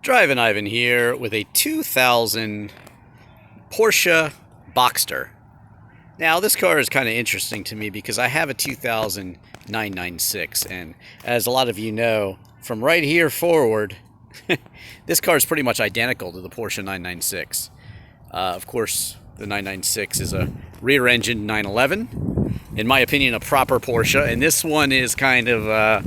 Drivin Ivan here with a 2000 Porsche Boxster. Now this car is kind of interesting to me because I have a 2000 996, and as a lot of you know, from right here forward, this car is pretty much identical to the Porsche 996. Of course, the 996 is a rear-engine 911. In my opinion, a proper Porsche, and this one is kind of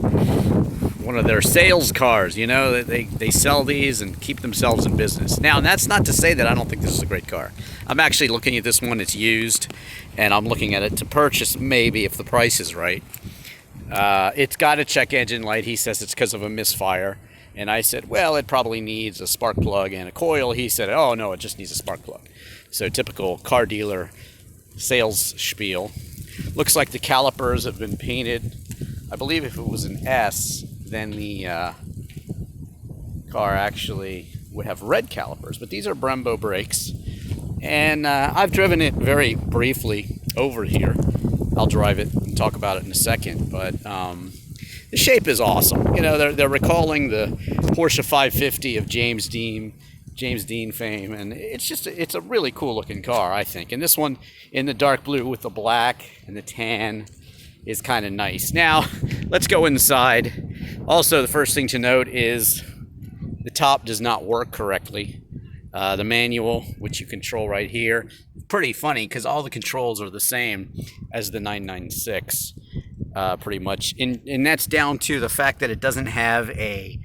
one of their sales cars. You know, they sell these and keep themselves in business. Now, that's not to say that I don't think this is a great car. I'm actually looking at this one. It's used, and I'm looking at it to purchase maybe if the price is right. It's got a check engine light. He says it's because of a misfire. And I said, well, it probably needs a spark plug and a coil. He said, oh, no, it just needs a spark plug. So typical car dealer sales spiel. Looks like the calipers have been painted. I believe if it was an S, then the car actually would have red calipers. But these are Brembo brakes. And I've driven it very briefly over here. I'll drive it and talk about it in a second. But the shape is awesome. You know, they're recalling the Porsche 550 of James Dean fame, and it's a really cool looking car, I think. And this one in the dark blue with the black and the tan is kind of nice. Now, let's go inside. Also, the first thing to note is the top does not work correctly. The manual, which you control right here, pretty funny because all the controls are the same as the 996. Pretty much, and that's down to the fact that it doesn't have a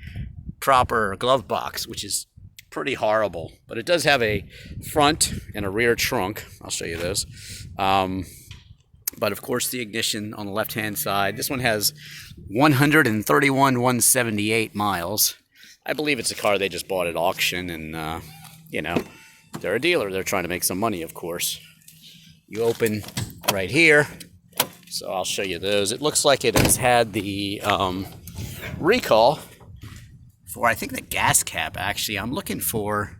proper glove box, which is pretty horrible. But it does have a front and a rear trunk. I'll show you those. But of course, the ignition on the left-hand side. This one has 178 miles. I believe it's a car they just bought at auction, and you know, they're a dealer. They're trying to make some money, of course. You open right here. So I'll show you those. It looks like it has had the recall for, I think, the gas cap, actually. I'm looking for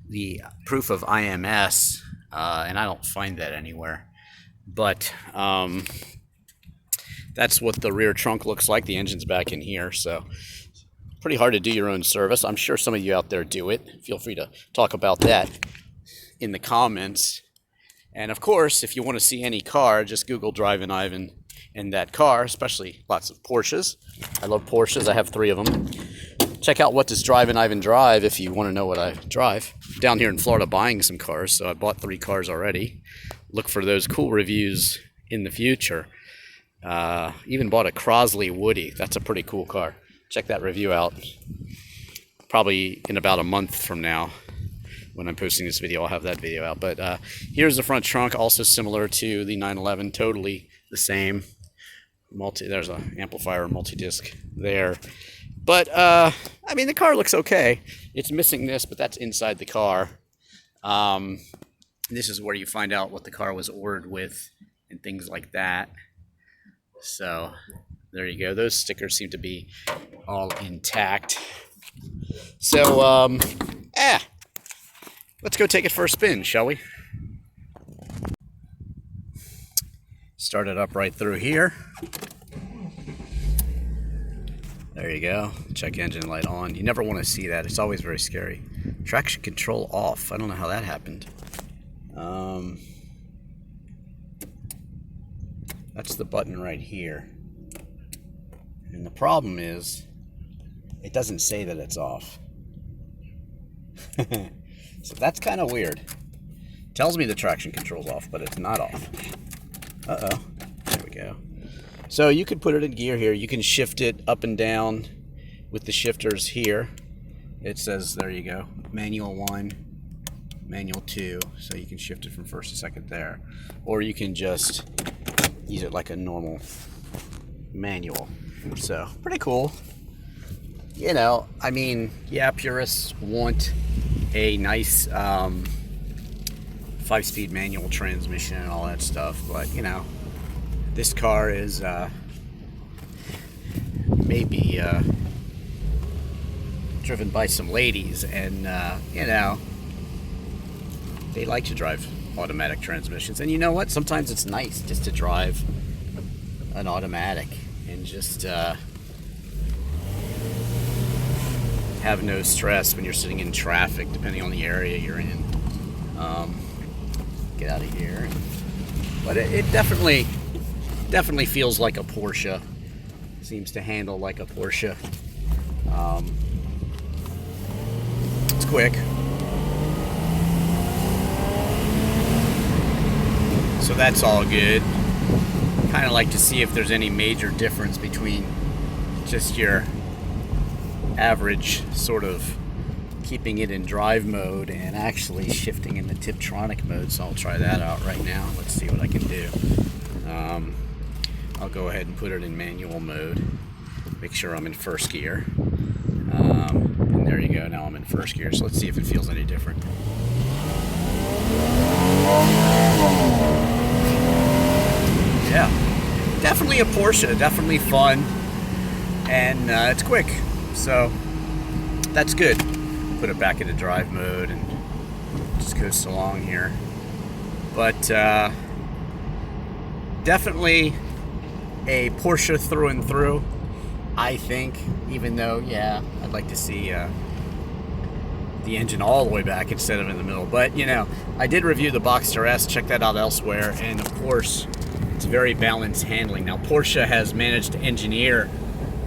the proof of IMS, and I don't find that anywhere. But that's what the rear trunk looks like. The engine's back in here, so pretty hard to do your own service. I'm sure some of you out there do it. Feel free to talk about that in the comments. And of course, if you want to see any car, just Google Drivin Ivan and that car, especially lots of Porsches. I love Porsches. I have 3 of them. Check out What Does Drivin Ivan Drive if you want to know what I drive. I'm down here in Florida buying some cars, so I bought 3 cars already. Look for those cool reviews in the future. Even bought a Chrystal Woody. That's a pretty cool car. Check that review out. Probably in about a month from now. When I'm posting this video, I'll have that video out. But here's the front trunk, also similar to the 911, totally the same. There's an amplifier and multi-disc there. But, I mean, the car looks okay. It's missing this, but that's inside the car. This is where you find out what the car was ordered with and things like that. So, there you go. Those stickers seem to be all intact. So, let's go take it for a spin, shall we? Start it up right through here. There you go. Check engine light on. You never want to see that. It's always very scary. Traction control off. I don't know how that happened. That's the button right here. And the problem is, it doesn't say that it's off. So that's kind of weird. Tells me the traction control's off, but it's not off. Uh-oh. There we go. So you could put it in gear here. You can shift it up and down with the shifters here. It says, there you go, manual 1, manual 2. So you can shift it from first to second there. Or you can just use it like a normal manual. So, pretty cool. You know, I mean, yeah, purists want a nice 5-speed manual transmission and all that stuff, but you know, this car is maybe driven by some ladies, and you know, they like to drive automatic transmissions. And you know what, sometimes it's nice just to drive an automatic and just have no stress when you're sitting in traffic, depending on the area you're in. Get out of here. But it definitely feels like a Porsche. Seems to handle like a Porsche. It's quick. So that's all good. Kind of like to see if there's any major difference between just your average sort of keeping it in drive mode and actually shifting in the Tiptronic mode. So I'll try that out right now. Let's see what I can do. I'll go ahead and put it in manual mode. Make sure I'm in first gear. And there you go. Now I'm in first gear. So let's see if it feels any different. Yeah, definitely a Porsche. Definitely fun. And it's quick. So that's good. Put it back into drive mode and just coast along here. But definitely a Porsche through and through, I think, even though, yeah, I'd like to see the engine all the way back instead of in the middle. But, you know, I did review the Boxster S, check that out elsewhere, and of course, it's very balanced handling. Now, Porsche has managed to engineer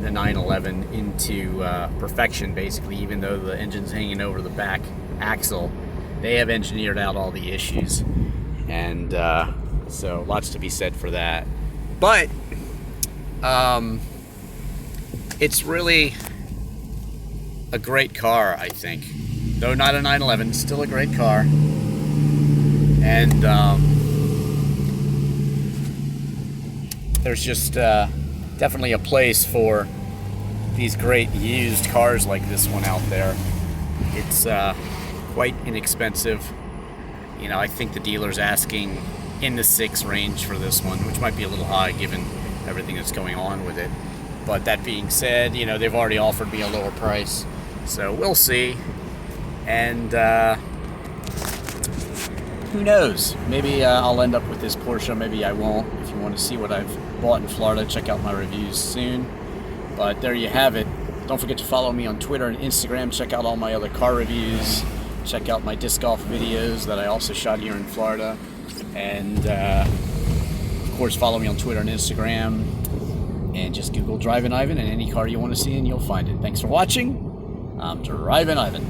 the 911 into perfection, basically, even though the engine's hanging over the back axle. They have engineered out all the issues, and so lots to be said for that. But it's really a great car, I think. Though not a 911, still a great car. And there's just definitely a place for these great used cars like this one out there. It's quite inexpensive. You know, I think the dealer's asking in the 6 range for this one, which might be a little high given everything that's going on with it. But that being said, you know, they've already offered me a lower price, so we'll see. And who knows? Maybe I'll end up with this Porsche, maybe I won't. If you want to see what I've bought in Florida, check out my reviews soon. But there you have it. Don't forget to follow me on Twitter and Instagram. Check out all my other car reviews. Check out my disc golf videos that I also shot here in Florida. And of course, follow me on Twitter and Instagram. And just Google Drivin Ivan and any car you want to see and you'll find it. Thanks for watching. I'm Drivin Ivan.